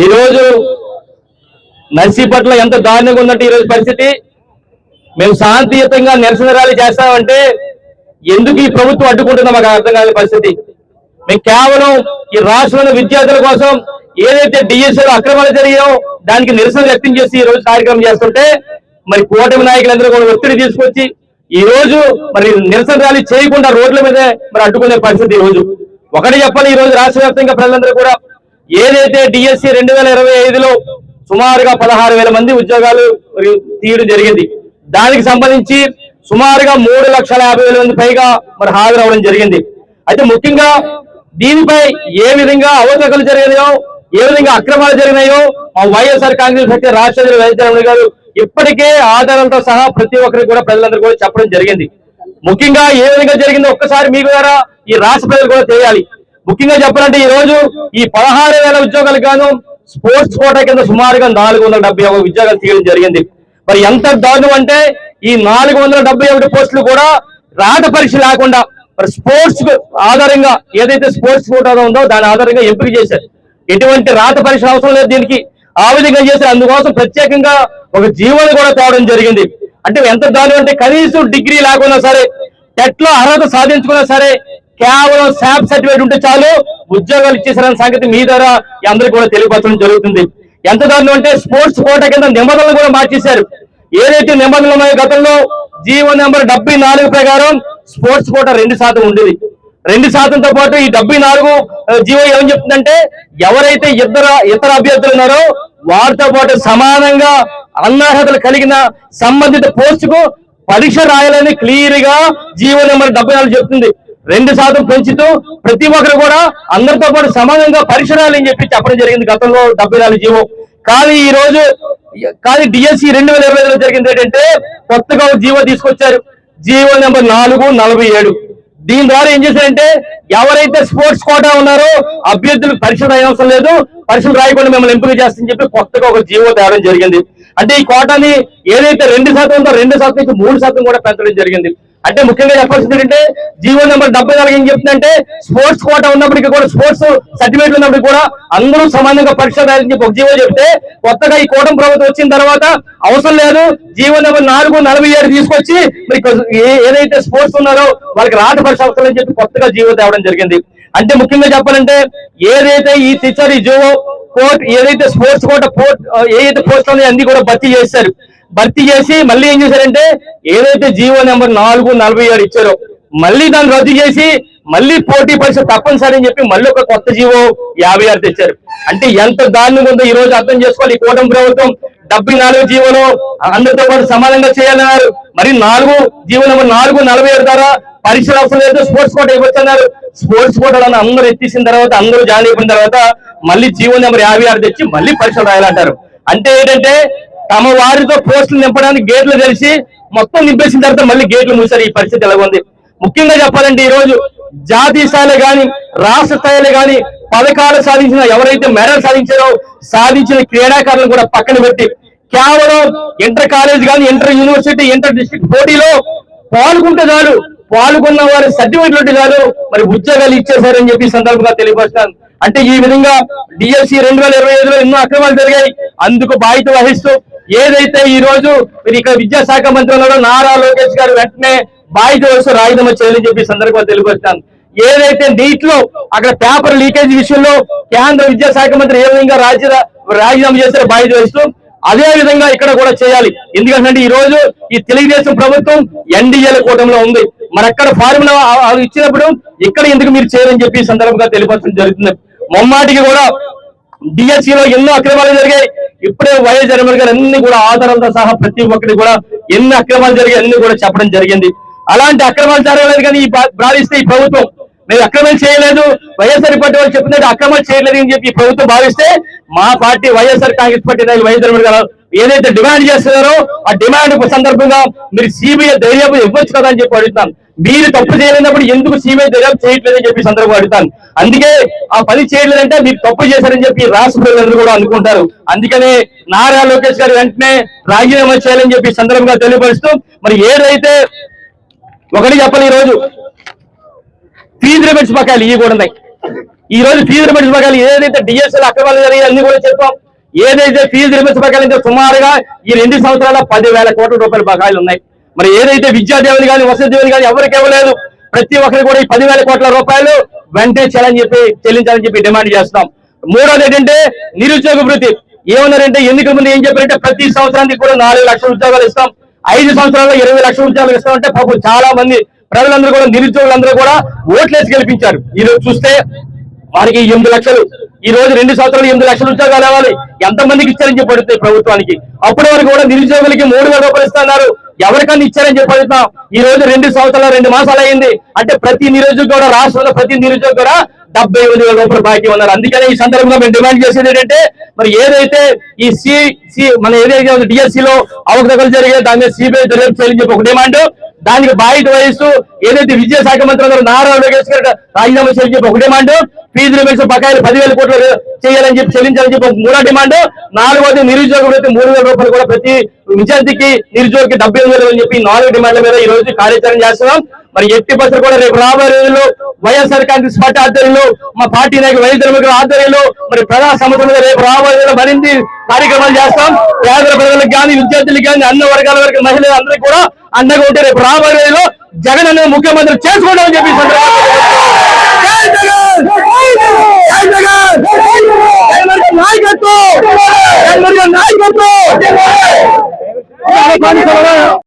ఈ రోజు నర్సీపట్ల ఎంత దారుణంగా ఉందంటే ఈ రోజు పరిస్థితి. మేము శాంతియుతంగా నిరసన ర్యాలీ చేస్తామంటే ఎందుకు ఈ ప్రభుత్వం అడ్డుకుంటుందో మాకు అర్థం కాని పరిస్థితి. మేము కేవలం ఈ రాష్ట్రంలో విద్యార్థుల కోసం ఏదైతే డిఎస్సీలో అక్రమాలు జరిగాయో దానికి నిరసన వ్యక్తం చేసి ఈ రోజు కార్యక్రమం చేస్తుంటే మరి కూటమి నాయకులందరూ కూడా ఒత్తిడి తీసుకొచ్చి ఈ రోజు మరి నిరసన ర్యాలీ చేయకుండా రోడ్ల మీదే మరి అడ్డుకునే పరిస్థితి. ఈ రోజు ఒకటి చెప్పాలి, ఈ రోజు రాష్ట్ర వ్యాప్తంగా ప్రజలందరూ కూడా ఏదైతే డిఎస్సీ 2025లో సుమారుగా 16,000 మంది ఉద్యోగాలు తీయడం జరిగింది. దానికి సంబంధించి సుమారుగా 3,50,000 మంది పైగా మరి హాజరవడం జరిగింది. అయితే ముఖ్యంగా దీనిపై ఏ విధంగా అవకతవకలు జరిగినాయో, ఏ విధంగా అక్రమాలు జరిగినాయో మా వైఎస్ఆర్ కాంగ్రెస్ పార్టీ రాష్ట్ర వైద్య గారు ఇప్పటికే ఆధారాలతో సహా ప్రతి ఒక్కరికి కూడా ప్రజలందరూ కూడా చెప్పడం జరిగింది. ముఖ్యంగా ఏ విధంగా జరిగిందో ఒక్కసారి మీ ద్వారా ఈ రాష్ట్ర ప్రజలు కూడా తెలియాలి. ముఖ్యంగా చెప్పాలంటే ఈ రోజు ఈ 16,000 ఉద్యోగాలకు గాను స్పోర్ట్స్ కోటా కింద సుమారుగా 471 ఉద్యోగాలు తీయడం జరిగింది. మరి ఎంత దారుణం అంటే ఈ 471 పోస్టులు కూడా రాత పరీక్ష లేకుండా మరి స్పోర్ట్స్ ఆధారంగా ఏదైతే స్పోర్ట్స్ కోటా ఉందో దాని ఆధారంగా ఎంపిక చేశారు. ఎటువంటి రాత పరీక్ష అవసరం లేదు దీనికి. ఆ విధంగా చేశారు. అందుకోసం ప్రత్యేకంగా ఒక జీవోని కూడా తేవడం జరిగింది. అంటే ఎంత దారుణం అంటే కనీసం డిగ్రీ లేకున్నా సరే, టెట్ లో అర్హత సాధించుకున్నా సరే కేవలం శాప్ సర్టిఫికేట్ ఉంటే చాలు ఉద్యోగాలు ఇచ్చేసారన్న సంగతి మీ ద్వారా అందరికీ కూడా తెలియపరచడం జరుగుతుంది. ఎంత దారుణం అంటే స్పోర్ట్స్ కోటా కింద నిబంధనలు కూడా మార్చేశారు. ఏదైతే నిబంధనలు ఉన్నాయో గతంలో జీవో నెంబర్ 74 ప్రకారం స్పోర్ట్స్ కోటా 2% ఉండేది. 2%తో పాటు ఈ 74 జీవో ఏమని చెప్తుందంటే ఎవరైతే ఇతర అభ్యర్థులు ఉన్నారో వారితో పాటు సమానంగా అనర్హతలు కలిగిన సంబంధిత పోస్టుకు పరీక్ష రాయాలని క్లియర్ గా జీవో నెంబర్ 74 చెప్తుంది. 2% పెంచుతూ ప్రతి ఒక్కరు కూడా అందరితో పాటు సమానంగా పరీక్ష రాయాలని చెప్పడం జరిగింది గతంలో 74 జీవో. కానీ ఈ రోజు డిఎస్సీ 2025లో జరిగింది ఏంటంటే కొత్తగా జీవో తీసుకొచ్చారు, జీవో నెంబర్ 447. దీని ద్వారా ఏం చేశారంటే ఎవరైతే స్పోర్ట్స్ కోటా ఉన్నారో అభ్యర్థులకు పరీక్ష రాయవసరం లేదు, పరీక్షలు రాయకుండా మిమ్మల్ని ఎంపిక చేస్తామని చెప్పి కొత్తగా ఒక జీవో తేవడం జరిగింది. అంటే ఈ కోటాని ఏదైతే 2% ఉందో 2% నుంచి 3% కూడా పెంచడం జరిగింది. అంటే ముఖ్యంగా చెప్పాల్సింది ఏంటంటే జీవో నెంబర్ 74 ఏం చెప్తుందంటే స్పోర్ట్స్ కోటా ఉన్నప్పటికీ కూడా స్పోర్ట్స్ సర్టిఫికేట్ ఉన్నప్పటికీ కూడా అందరూ సమానంగా పరీక్ష రాయాలని చెప్పి ఒక జీవో చెప్తే కొత్తగా ఈ కూటమి ప్రభుత్వం వచ్చిన తర్వాత అవసరం లేదు జీవో నెంబర్ 447 తీసుకొచ్చి మరి ఏదైతే స్పోర్ట్స్ ఉన్నారో వాళ్ళకి రాత పరీక్ష అవసరం అని చెప్పి కొత్తగా జీవో తేవడం జరిగింది. అంటే ముఖ్యంగా చెప్పాలంటే ఏదైతే ఈ టీచర్ ఈ జీవో కోర్టు ఏదైతే స్పోర్ట్స్ కోట ఏదైతే పోస్టులు ఉన్నాయో అన్ని కూడా భర్తీ చేసి మళ్ళీ ఏం చేశారంటే ఏదైతే జీవో నెంబర్ 447 ఇచ్చారో మళ్ళీ దాన్ని రద్దు చేసి మళ్ళీ పోటీ పరీక్ష తప్పనిసరి అని చెప్పి మళ్ళీ ఒక కొత్త జీవో 56 తెచ్చారు. అంటే ఎంత దారుణంగా ఉందో ఈ రోజు అర్థం చేసుకోవాలి. ఈ కూటమి ప్రభుత్వం 74 జీవోలో అందరితో పాటు సమానంగా చేయాలన్నారు. మరి జీవో నెంబర్ 447 ద్వారా పరీక్షలు అవసరం లేదు, స్పోర్ట్స్ కోట ఇవ్వచ్చన్నారు. స్పోర్ట్స్ కోటాలను అందరూ ఎత్తేసిన తర్వాత అందరూ జాయిన్ అయిపోయిన తర్వాత మళ్ళీ జీవో నెంబర్ 56 తెచ్చి మళ్ళీ పరీక్షలు రాయాలంటారు. అంటే ఏంటంటే తమ వారితో పోస్టులు నింపడానికి గేట్లు తెలిసి మొత్తం నింపేసిన తర్వాత మళ్ళీ గేట్లు మూసారు. ఈ పరిస్థితి ఎలా ఉంది? ముఖ్యంగా చెప్పాలంటే ఈ రోజు జాతీయ స్థాయిలో కానీ రాష్ట్ర స్థాయిలో కానీ పథకాలు సాధించిన ఎవరైతే మెడల్ సాధించిన క్రీడాకారులను కూడా పక్కన పెట్టి కేవలం ఇంటర్ కాలేజ్ కానీ ఇంటర్ యూనివర్సిటీ ఇంటర్ డిస్ట్రిక్ట్ పోటీలో పాల్గొంటే చాలు, పాల్గొన్న వారి సర్టిఫికెట్లు ఉంటే చాలు మరి ఉద్యోగాలు ఇచ్చేశారని చెప్పి సందర్భంగా తెలియపరుస్తాను. అంటే ఈ విధంగా డిఎస్సీ 2025లో ఎన్నో అక్రమాలు జరిగాయి. అందుకు బాధ్యత వహిస్తూ ఏదైతే ఈ రోజు మీరు ఇక్కడ విద్యాశాఖ మంత్రి ఉన్నారో నారా లోకేష్ గారు వెంటనే బాధ్యత వహిస్తూ రాజీనామా చేయాలని చెప్పి సందర్భంగా తెలియపరుస్తాను. ఏదైతే నీట్ లో అక్కడ పేపర్ లీకేజ్ విషయంలో కేంద్ర విద్యాశాఖ మంత్రి ఏ విధంగా రాజీనామా చేశారో బాధ్యత వహిస్తూ అదే విధంగా ఇక్కడ కూడా చేయాలి. ఎందుకంటే ఈ రోజు ఈ తెలుగుదేశం ప్రభుత్వం ఎన్డీఏల కూటమిలో ఉంది. మరి అక్కడ ఫార్ములా ఇచ్చినప్పుడు ఇక్కడ ఎందుకు మీరు చేయరని చెప్పి సందర్భంగా తెలియపరచడం జరుగుతుంది. మొమ్మాటికి కూడా డిఎస్సీలో ఎన్నో అక్రమాలు జరిగాయి. ఇప్పుడే వైఎస్ జగన్మోహన్ గారు అన్ని కూడా ఆధారాలతో సహా ప్రతి ఒక్కటి కూడా ఎన్ని అక్రమాలు జరిగాయి అన్ని కూడా చెప్పడం జరిగింది. అలాంటి అక్రమాలు జరగలేదు కానీ భావిస్తే ఈ ప్రభుత్వం మీరు అక్రమాలు చేయలేదు, వైఎస్ఆర్ పార్టీ వాళ్ళు చెప్పినట్టు అక్రమాలు చేయలేదు అని చెప్పి ప్రభుత్వం భావిస్తే మా పార్టీ వైఎస్ఆర్ కాంగ్రెస్ పార్టీ నాయకులు వైఎస్ జగన్మోహన్ గారు ఏదైతే డిమాండ్ చేస్తున్నారో ఆ డిమాండ్ సందర్భంగా మీరు సిబిఐ దర్యాప్తు ఇవ్వచ్చు కదా అని చెప్పి అడుగుతాను. మీరు తప్పు చేయలేనప్పుడు ఎందుకు సిబిఐ దర్యాప్తు చేయట్లేదని చెప్పి సందర్భంగా అడుగుతాను. అందుకే ఆ పని చేయలేదంటే మీరు తప్పు చేశారని చెప్పి రాష్ట్ర ప్రజలందరూ కూడా అనుకుంటారు. అందుకనే నారా లోకేష్ గారు వెంటనే రాజీనామా చేయాలని చెప్పి సందర్భంగా తెలియపరుస్తూ మరి ఏదైతే ఒకటి చెప్పాలి, ఈ రోజు ఫీజు రిబేట్స్ బకాయిలు ఇవి కూడా ఉన్నాయి. ఈ రోజు ఫీజు రిబేట్స్ బకాయిలు ఏదైతే డిఎస్ఎల్ అక్రమాలు జరిగాయి అన్ని కూడా చెప్పాం. ఏదైతే ఫీజు రిబేట్స్ బకాయిలు సుమారుగా ఈ 2 సంవత్సరాల 10,000 కోట్ల రూపాయల బకాయిలు ఉన్నాయి. మరి ఏదైతే విద్యాదేవుని కానీ వసతి దేవుని కానీ ఎవరికి ఇవ్వలేదు, ప్రతి ఒక్కరికి కూడా ఈ 10,000 కోట్ల రూపాయలు వెంటనే చెల్లించాలని చెప్పి డిమాండ్ చేస్తాం. మూడోది ఏంటంటే నిరుద్యోగ వృత్తి. ఏమన్నారంటే ఎన్నికల ముందు ఏం చెప్పారంటే ప్రతి సంవత్సరానికి కూడా 4 లక్షల ఉద్యోగాలు ఇస్తాం, 5 సంవత్సరాల్లో 20 లక్షల ఉద్యోగాలు ఇస్తామంటే పాపం చాలా మంది ప్రజలందరూ కూడా నిరుద్యోగులందరూ కూడా ఓట్లేసి గెలిపించారు. ఈ రోజు చూస్తే వారికి 8 లక్షలు, ఈ రోజు 2 సంవత్సరాలు 8 లక్షల ఉద్యోగాలు ఇవ్వాలి. ఎంతమందికి ఇచ్చారని చెప్పి అడుగుతాయి ప్రభుత్వానికి. అప్పటి వరకు కూడా నిరుద్యోగులకి 3,000 రూపాయలు ఇస్తున్నారు, ఎవరికన్నా ఇచ్చారని చెప్పి అడుగుతాం. ఈ రోజు 2 సంవత్సరాలు 2 మాసాలు అయింది అంటే ప్రతి నిరుద్యోగి కూడా రాష్ట్రంలో ప్రతి నిరుద్యోగి కూడా 78,000 రూపాయలు బాకీ ఉన్నారు. అందుకనే ఈ సందర్భంగా మేము డిమాండ్ చేసేది ఏంటంటే మరి ఏదైతే ఈ మన ఏదైతే డిఎస్సీలో అవకతవకలు జరిగాయో దాని మీద సిబిఐ దర్యాప్తు చేయాలని చెప్పి ఒక డిమాండ్, దానికి బాధ్యత వహిస్తూ ఏదైతే విద్యాశాఖ మంత్రి గారు నారా లోకేష్ గారు రాజీనామా చేయాలని చెప్పి ఒక డిమాండ్, ఫీజు రిబేట్స్ బకాయిలు 10,000 కోట్లు చేయాలని చెప్పి చెల్లించాలని చెప్పి మూడో డిమాండ్, నాలుగోది నిరుద్యోగ వృత్తి 3,000 రూపాయలు కూడా ప్రతి విద్యార్థికి నిరుద్యోగికి 78,000 అని చెప్పి 4 డిమాండ్ల మీద ఈ రోజు కార్యాచరణ చేస్తున్నాం. మరి ఎట్టి పరిస్థితులు కూడా రేపు రాబోయే రోజుల్లో వైఎస్ఆర్ కాంగ్రెస్ పార్టీ ఆధ్వర్యంలో మా పార్టీ నాయకులు వైఎస్ జగన్మోహన్ ఆధ్వర్యంలో మరి ప్రజా సమస్యల మీద రేపు రాబోయే రోజుల్లో మరిన్ని కార్యక్రమాలు చేస్తాం. పేద ప్రజలకు కానీ విద్యార్థులకు కానీ అన్ని వర్గాల వరకు మహిళలందరికీ కూడా అండగా ఉంటే రేపు రాబోయే రోజుల్లో జగన్ అనే ముఖ్యమంత్రి చేసుకోవడం అని చెప్పి